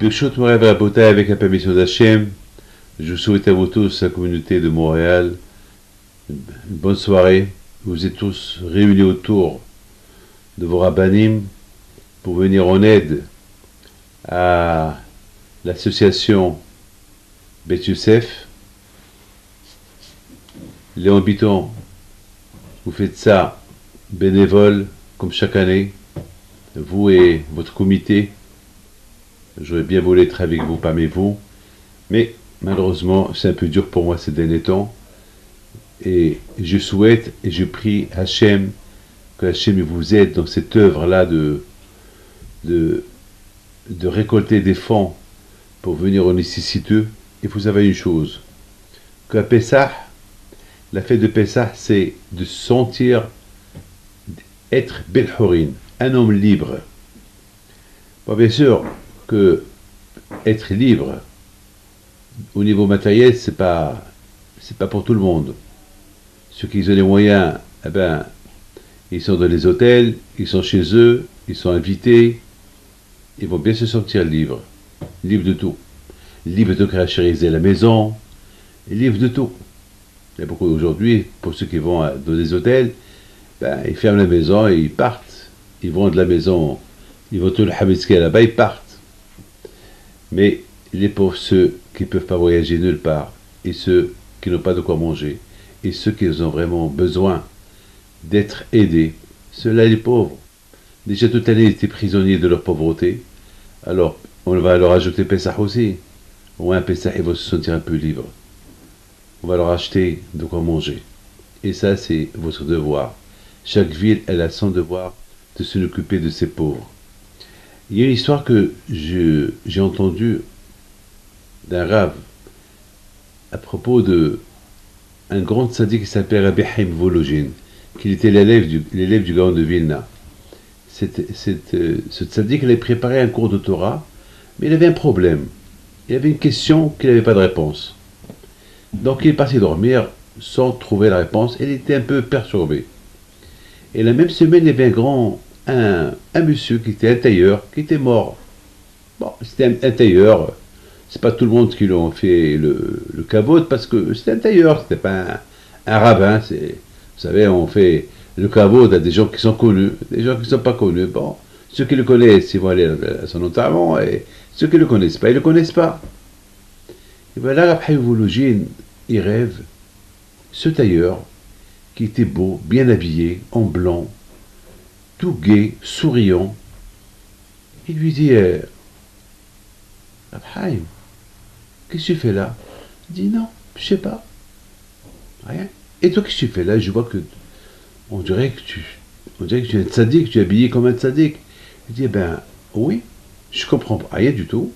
Birshot Morev Rabotai, avec la permission d'Hachem, je vous souhaite à vous tous, la communauté de Montréal, une bonne soirée. Vous êtes tous réunis autour de vos rabbanim pour venir en aide à l'association Bet Youssef. Léon Bitton, vous faites ça bénévole, comme chaque année, vous et votre comité. J'aurais bien voulu être avec vous parmi vous, mais malheureusement, c'est un peu dur pour moi ces derniers temps. Et je souhaite et je prie Hachem, que Hachem vous aide dans cette œuvre-là de récolter des fonds pour venir aux nécessiteux. Et vous savez une chose, qu'à Pessah, la fête de Pessah, c'est de sentir être Belhorin, un homme libre. Bon, bien sûr que être libre au niveau matériel, c'est pas pour tout le monde. Ceux qui ont les moyens, eh ben, ils sont dans les hôtels, ils sont chez eux, ils sont invités, ils vont bien se sentir libres. Libres de tout. Libres de caractériser la maison, libres de tout. Il y a beaucoup aujourd'hui, pour ceux qui vont dans des hôtels, ben, ils ferment la maison et ils partent. Ils vont de la maison, ils vont tout le Hametzké là-bas, ils partent. Mais pour ceux qui ne peuvent pas voyager nulle part, et ceux qui n'ont pas de quoi manger, et ceux qui ont vraiment besoin d'être aidés, ceux-là les pauvres. Déjà toute l'année, ils étaient prisonniers de leur pauvreté, alors on va leur ajouter Pessah aussi. Au moins Pessah, ils vont se sentir un peu libres. On va leur acheter de quoi manger. Et ça, c'est votre devoir. Chaque ville, elle a son devoir de s'en occuper de ses pauvres. Il y a une histoire que j'ai entendue d'un rave à propos de un grand tzaddik qui s'appelait Rabbi Chaim Volojin, qui était l'élève du Gaon de Vilna. Ce tzaddik, il avait préparé un cours de Torah, mais il avait un problème. Il avait une question qu'il n'avait pas de réponse. Donc il est parti dormir sans trouver la réponse, et il était un peu perturbé. Et la même semaine, il y avait un monsieur qui était un tailleur, qui était mort. Bon, c'était un tailleur, c'est pas tout le monde qui l'ont fait le kavod, parce que c'était un tailleur, c'était pas un rabbin. Vous savez, on fait le kavod à des gens qui sont connus, des gens qui ne sont pas connus. Bon, ceux qui le connaissent, ils vont aller à son enterrement, et ceux qui ne le connaissent pas, ils ne le connaissent pas. Et bien là, après Volojin, il rêve ce tailleur qui était beau, bien habillé, en blanc, tout gai, souriant. Il lui dit, Abraham, qu'est-ce que tu fais là? Il dit, non, je sais pas. Rien. Et toi, qu'est-ce que tu fais là? Je vois que on dirait que tu es un tzaddik, tu es habillé comme un tzaddik. Il dit, ben oui, je comprends rien du tout,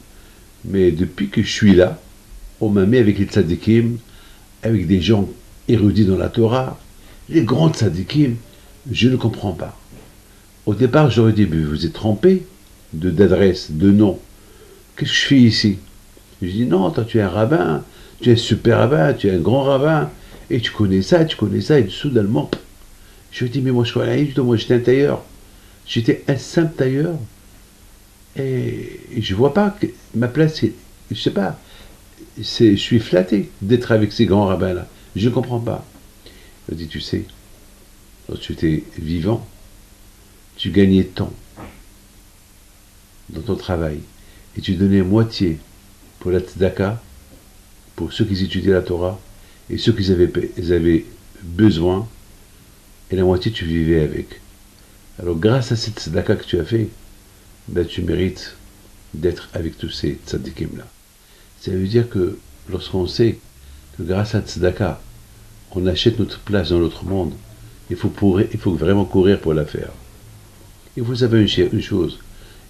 mais depuis que je suis là, on m'a mis avec les tzaddikim, avec des gens érudits dans la Torah, les grands tzaddikim, je ne comprends pas. Au départ, j'aurais dit, mais vous êtes trompé d'adresse, de nom. Qu'est-ce que je fais ici? Je dis, non, toi tu es un rabbin, tu es un super rabbin, tu es un grand rabbin, et tu connais ça, et soudainement, je lui dis, mais moi je connais rien du tout, moi j'étais un tailleur. J'étais un simple tailleur, et je vois pas que ma place, je sais pas, je suis flatté d'être avec ces grands rabbins-là. Je ne comprends pas. Il me dit, tu sais, quand tu étais vivant, tu gagnais temps dans ton travail, et tu donnais moitié pour la tzedaka, pour ceux qui étudiaient la Torah, et ceux qui avaient besoin, et la moitié tu vivais avec. Alors grâce à cette tzedaka que tu as fait, ben, tu mérites d'être avec tous ces tzadikim-là. Ça veut dire que lorsqu'on sait que grâce à tzedaka, on achète notre place dans l'autre monde, il faut vraiment courir pour la faire. Et vous savez une chose,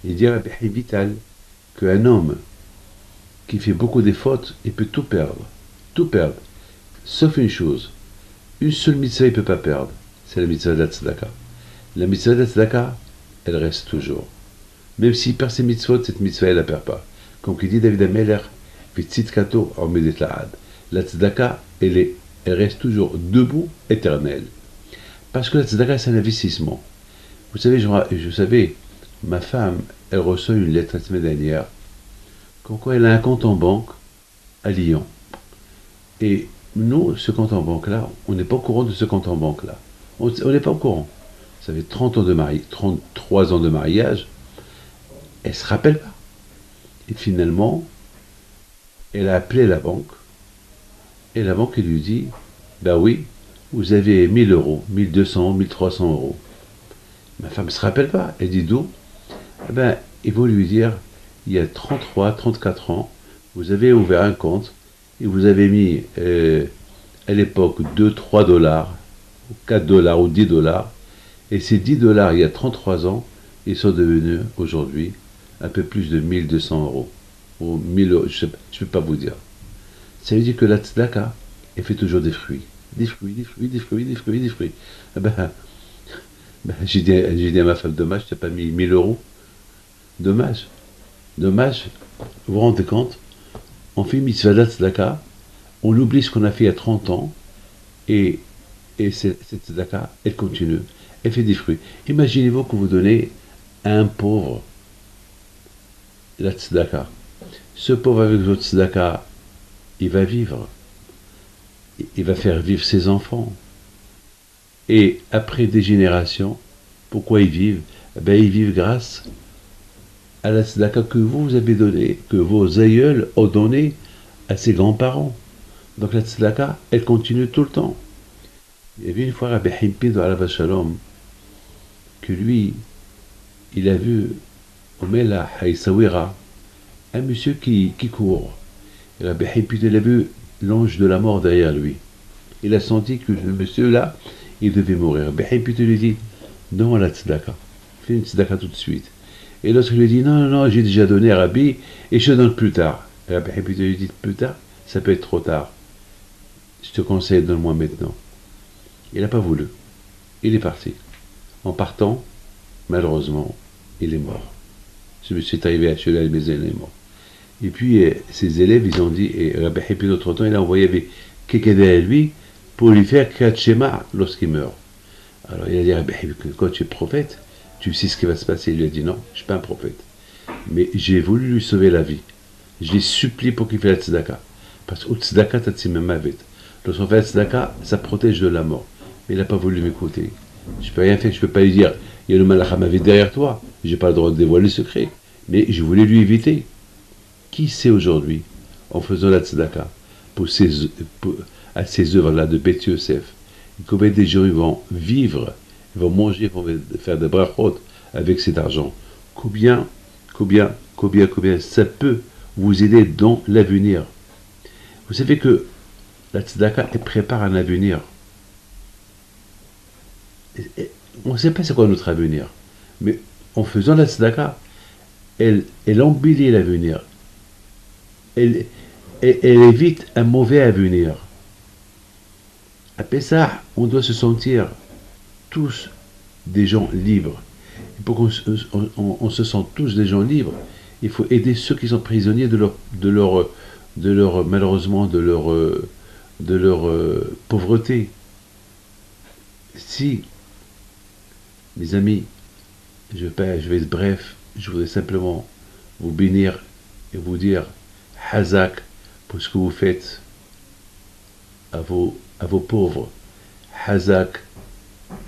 il dit à Vital qu'un homme qui fait beaucoup de fautes, il peut tout perdre, sauf une chose, une seule mitzvah il ne peut pas perdre, c'est la mitzvah de la tzedaka. La mitzvah de la tzedaka, elle reste toujours. Même s'il perd ses mitzvot, cette mitzvah, elle ne la perd pas. Comme il dit David Ameler, Vitzitkato Ormedet Laad. La tzedaka, elle reste toujours debout, éternelle. Parce que la tzedaka, c'est un investissement. Vous savez, ma femme, elle reçoit une lettre la semaine dernière comme quoi elle a un compte en banque à Lyon. Et nous, ce compte en banque-là, on n'est pas au courant de ce compte en banque-là. On n'est pas au courant. Ça fait 30 ans de mariage, 33 ans de mariage, elle ne se rappelle pas. Et finalement, elle a appelé la banque, et la banque elle lui dit, ben oui, vous avez 1000 euros, 1200, 1300 euros. Ma femme ne se rappelle pas. Elle dit d'où? Eh ben, il faut lui dire, il y a 33, 34 ans, vous avez ouvert un compte et vous avez mis à l'époque 2, 3 dollars, 4 dollars ou 10 dollars. Et ces 10 dollars, il y a 33 ans, ils sont devenus aujourd'hui un peu plus de 1200 euros. Ou 1000 euros, je ne peux pas vous dire. Ça veut dire que la tzedaka, elle fait toujours des fruits. Des fruits, des fruits, des fruits, des fruits, des fruits. Eh ben, j'ai dit à ma femme, dommage, tu n'as pas mis 1000 euros. Dommage. Dommage. Vous vous rendez compte? On fait mitzvah de tzedaka, on oublie ce qu'on a fait il y a 30 ans, et cette tzedaka, elle continue. Elle fait des fruits. Imaginez-vous que vous donnez à un pauvre la tzedaka. Ce pauvre avec votre tzedaka, il va vivre. Il va faire vivre ses enfants. Et après des générations, pourquoi ils vivent? Eh bien, ils vivent grâce à la tzedaka que vous avez donnée, que vos aïeuls ont donné à ses grands-parents. Donc la tzedaka, elle continue tout le temps. Il y avait une fois Rabbi Himpid alav Shalom, que lui, il a vu au Mela Haïsawira un monsieur qui court. Et Rabbi Himpid, il a vu l'ange de la mort derrière lui. Il a senti que ce monsieur-là, il devait mourir. Rabbi Himpid lui dit, non à la tzedaka. Fais une tzedaka tout de suite. Et l'autre lui dit, non, non, non, j'ai déjà donné à Rabbi, et je te donne plus tard. Et Rabbi Himpid lui dit, plus tard, ça peut être trop tard. Je te conseille, donne-moi maintenant. Il n'a pas voulu. Il est parti. En partant, malheureusement, il est mort. Ce monsieur est arrivé à Chelal, mais il est mort. Et puis, ses élèves, ils ont dit, et Rabbi Hippie, d'autre temps, il a envoyé avec quelqu'un derrière lui pour lui faire Kriyat Shema lorsqu'il meurt. Alors, il a dit, Rabbi Hippie, quand tu es prophète, tu sais ce qui va se passer. Il lui a dit, non, je ne suis pas un prophète. Mais j'ai voulu lui sauver la vie. Je l'ai supplié pour qu'il fasse la tzedaka. Parce que tzedaka, tatzimemavet. Lorsqu'on fait la tzedaka, ça protège de la mort. Mais il n'a pas voulu m'écouter. Je ne peux rien faire, je ne peux pas lui dire, il y a le malach hamavet derrière toi, je n'ai pas le droit de dévoiler le secret. Mais je voulais lui éviter. Qui sait aujourd'hui, en faisant la tzedaka, à ces œuvres-là de Beth Yosef, combien des gens ils vont vivre, ils vont manger, ils vont faire des brachot avec cet argent? Combien ça peut vous aider dans l'avenir? Vous savez que la tzedaka, elle prépare un avenir. On ne sait pas c'est quoi notre avenir, mais en faisant la tzedaka, elle embellit l'avenir. Elle évite un mauvais avenir. À Pessah, on doit se sentir tous des gens libres. Et pour qu'on se sente tous des gens libres, il faut aider ceux qui sont prisonniers malheureusement, de leur pauvreté. Si, mes amis, je vais être bref, je voudrais simplement vous bénir et vous dire Hazak pour ce que vous faites à vos pauvres. Hazak,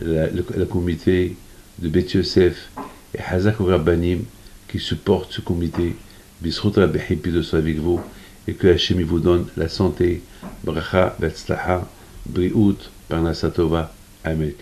la comité de Beth Yosef, et Hazak au Rabbanim qui supporte ce comité. Bisrut Rabbi Hippie de soit avec vous et que Hachem vous donne la santé, bracha, vetzlaha, briout, parnasa tova. Amen.